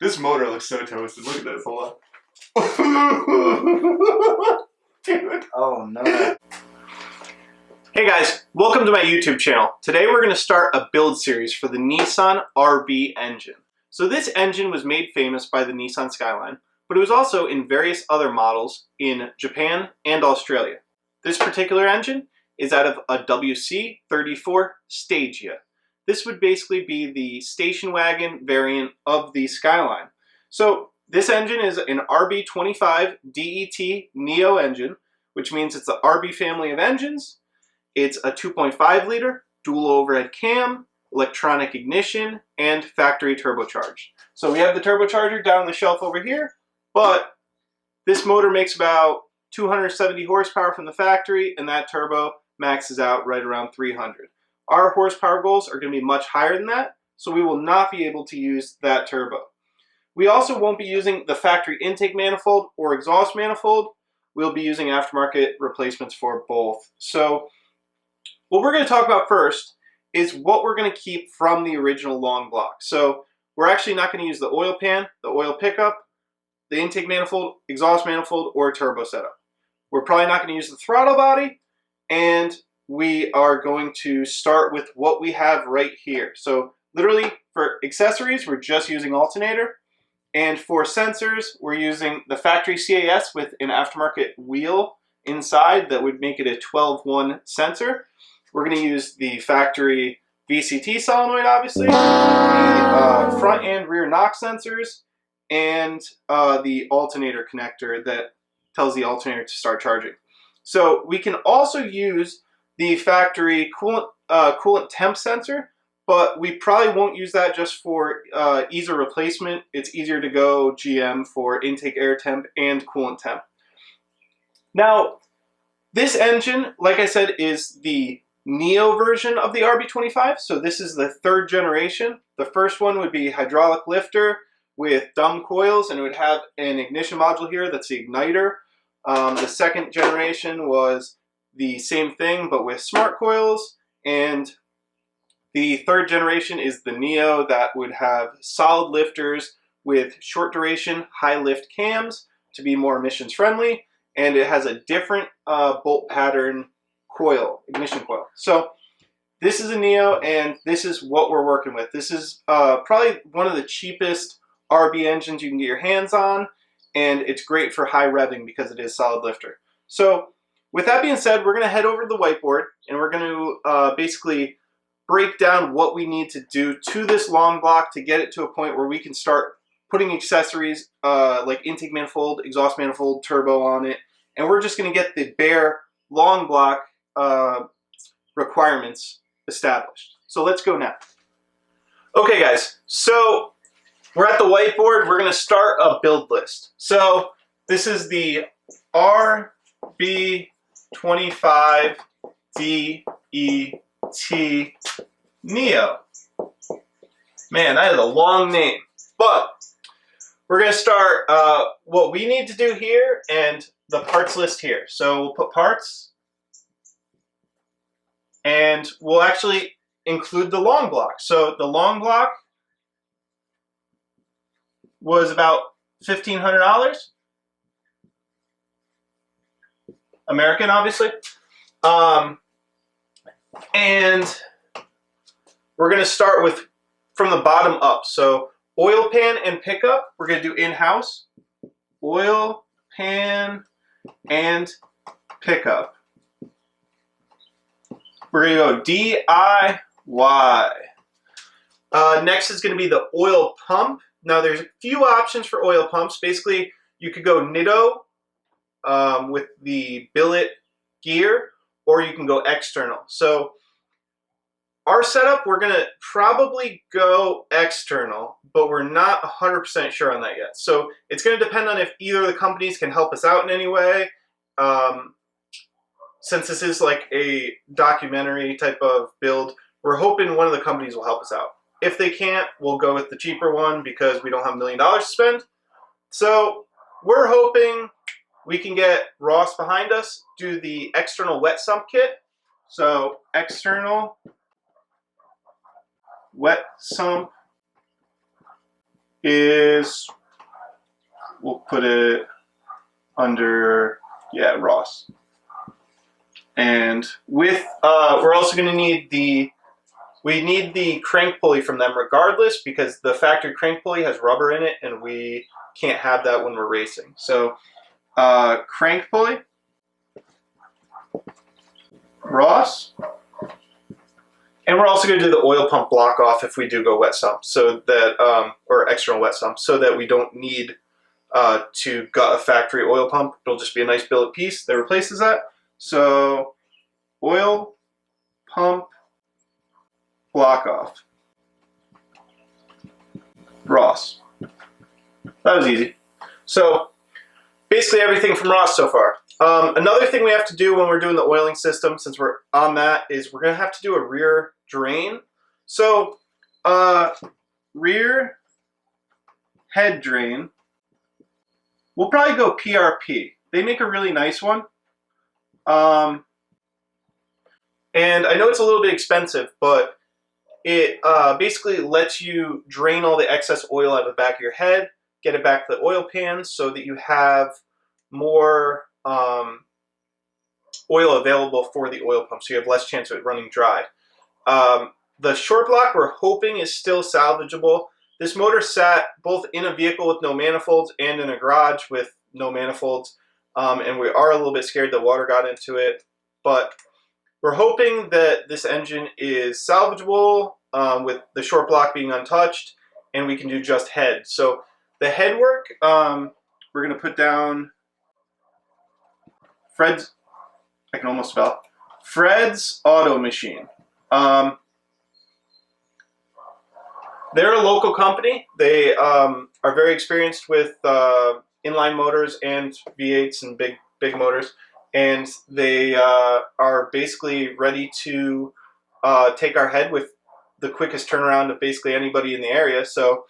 This motor looks so toasted. Look at this. Hold on. Dude. Oh no. Hey guys, welcome to my YouTube channel. Today we're going to start a build series for the Nissan RB engine. So this engine was made famous by the Nissan Skyline, but it was also in various other models in Japan and Australia. This particular engine is out of a WC34 Stagea. This would basically be the station wagon variant of the Skyline. So this engine is an RB25DET Neo engine, which means it's the RB family of engines. It's a 2.5 liter, dual overhead cam, electronic ignition, and factory turbocharged. So we have the turbocharger down on the shelf over here, but this motor makes about 270 horsepower from the factory, and that turbo maxes out right around 300. Our horsepower goals are going to be much higher than that, so we will not be able to use that turbo. We also won't be using the factory intake manifold or exhaust manifold. We'll be using aftermarket replacements for both. So what we're going to talk about first is what we're going to keep from the original long block. So we're actually not going to use the oil pan, the oil pickup, the intake manifold, exhaust manifold, or turbo setup. We're probably not going to use the throttle body, and we are going to start with what we have right here. So literally for accessories, we're just using alternator. And for sensors, we're using the factory CAS with an aftermarket wheel inside that would make it a 12-1 sensor. We're going to use the factory VCT solenoid, obviously, the front and rear knock sensors, and the alternator connector that tells the alternator to start charging. So we can also use the factory coolant temp sensor, but we probably won't use that just for ease of replacement. It's easier to go GM for intake air temp and coolant temp. Now, this engine, like I said, is the Neo version of the RB25. So this is the third generation. The first one would be hydraulic lifter with dumb coils, and it would have an ignition module here that's the igniter. The second generation was the same thing, but with smart coils. And the third generation is the Neo that would have solid lifters with short duration, high lift cams to be more emissions friendly. And it has a different bolt pattern coil, ignition coil. So this is a Neo, and this is what we're working with. This is probably one of the cheapest RB engines you can get your hands on, and it's great for high revving because it is solid lifter. So with that being said, we're going to head over to the whiteboard, and we're going to basically break down what we need to do to this long block to get it to a point where we can start putting accessories like intake manifold, exhaust manifold, turbo on it, and we're just going to get the bare long block requirements established. So let's go now. Okay guys, so we're at the whiteboard. We're going to start a build list. So this is the RB25DET Neo. Man, that is a long name. But we're going to start what we need to do here and the parts list here. So we'll put parts, and we'll actually include the long block. So the long block was about $1,500. American, obviously. And we're going to start with from the bottom up. So oil pan and pickup, we're going to do in-house. Oil, pan, and pickup. We're going to go DIY. Next is going to be the oil pump. Now there's a few options for oil pumps. Basically, you could go Nitto with the billet gear, or you can go external. So our setup, we're going to probably go external, but we're not 100% sure on that yet. So it's going to depend on if either of the companies can help us out in any way. Since this is like a documentary type of build, we're hoping one of the companies will help us out. If they can't, we'll go with the cheaper one because we don't have $1 million to spend. So we're hoping we can get Ross behind us, do the external wet sump kit. So external wet sump is, we'll put it under, yeah, Ross. And with, we're also going to need we need the crank pulley from them regardless, because the factory crank pulley has rubber in it and we can't have that when we're racing. So crank pulley, Ross. And we're also going to do the oil pump block off if we do go wet sump, so that, or external wet sump, so that we don't need to gut a factory oil pump. It'll just be a nice billet piece that replaces that. So oil pump block off, Ross. That was easy. So basically everything from Ross so far. Another thing we have to do when we're doing the oiling system, since we're on that, is we're going to have to do a rear drain. So rear head drain, we'll probably go PRP. They make a really nice one. And I know it's a little bit expensive, but it basically lets you drain all the excess oil out of the back of your head, get it back to the oil pan so that you have more oil available for the oil pump, so you have less chance of it running dry. The short block we're hoping is still salvageable. This motor sat both in a vehicle with no manifolds and in a garage with no manifolds, and we are a little bit scared that water got into it, but we're hoping that this engine is salvageable with the short block being untouched, and we can do just head. So the head work, we're going to put down Fred's, I can almost spell, Fred's Auto Machine. They're a local company. They are very experienced with inline motors and V8s and big motors, and they are basically ready to take our head with the quickest turnaround of basically anybody in the area. So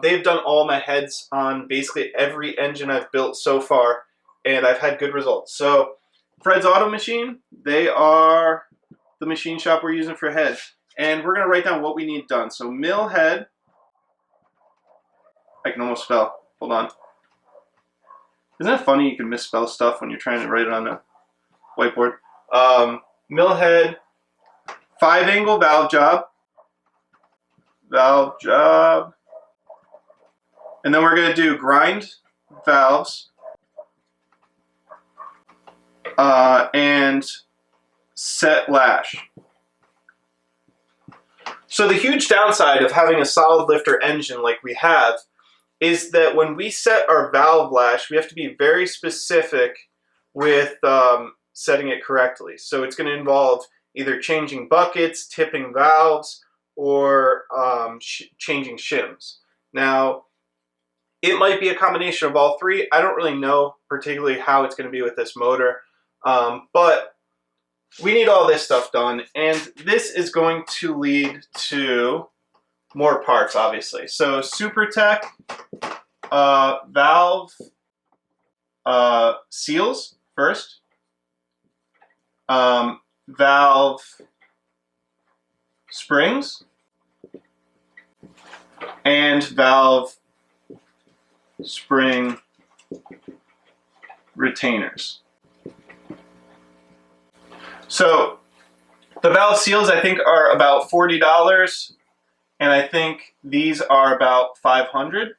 they've done all my heads on basically every engine I've built so far, and I've had good results. So Fred's Auto Machine, they are the machine shop we're using for heads. And we're going to write down what we need done. So mill head, I can almost spell, hold on. Isn't it funny you can misspell stuff when you're trying to write it on a whiteboard? Mill head, 5-angle valve job, and then we're going to do grind valves, and set lash. So the huge downside of having a solid lifter engine like we have is that when we set our valve lash, we have to be very specific with setting it correctly. So it's going to involve either changing buckets, tipping valves, or changing shims. Now, it might be a combination of all three. I don't really know particularly how it's going to be with this motor, but we need all this stuff done, and this is going to lead to more parts, obviously. So SuperTech valve seals first, valve springs, and valve spring retainers. So the valve seals I think are about $40, and I think these are about $500.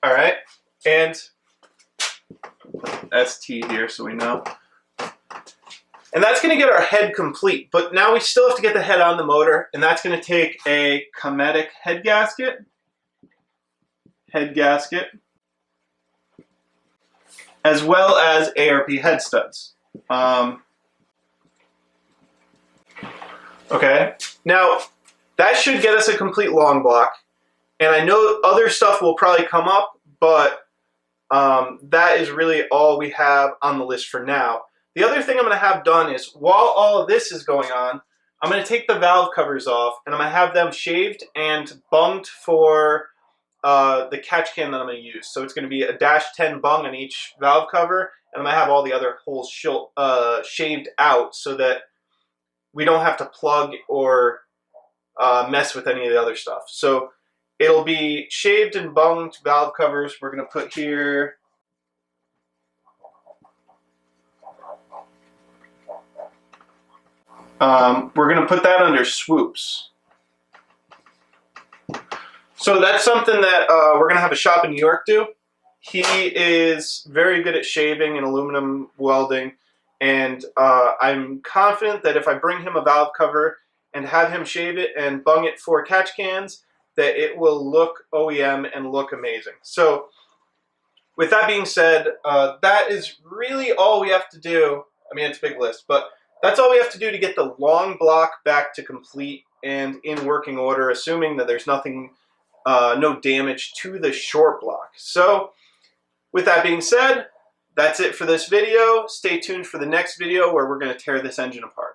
All right, and that's T here so we know. And that's going to get our head complete, but now we still have to get the head on the motor, and that's going to take a Cometic head gasket, as well as ARP head studs. Okay, now that should get us a complete long block, and I know other stuff will probably come up, but that is really all we have on the list for now. The other thing I'm going to have done is, while all of this is going on, I'm going to take the valve covers off, and I'm going to have them shaved and bunged for the catch can that I'm going to use. So it's going to be a -10 bung on each valve cover, and I'm going to have all the other holes shaved out so that we don't have to plug or mess with any of the other stuff. So It'll be shaved and bunged valve covers. We're going to put here. We're going to put that under swoops. So that's something that we're going to have a shop in New York do. He is very good at shaving and aluminum welding, and I'm confident that if I bring him a valve cover and have him shave it and bung it for catch cans, that it will look OEM and look amazing. So with that being said, that is really all we have to do. I mean, it's a big list, but that's all we have to do to get the long block back to complete and in working order, assuming that there's nothing, no damage to the short block. So with that being said, that's it for this video. Stay tuned for the next video where we're going to tear this engine apart.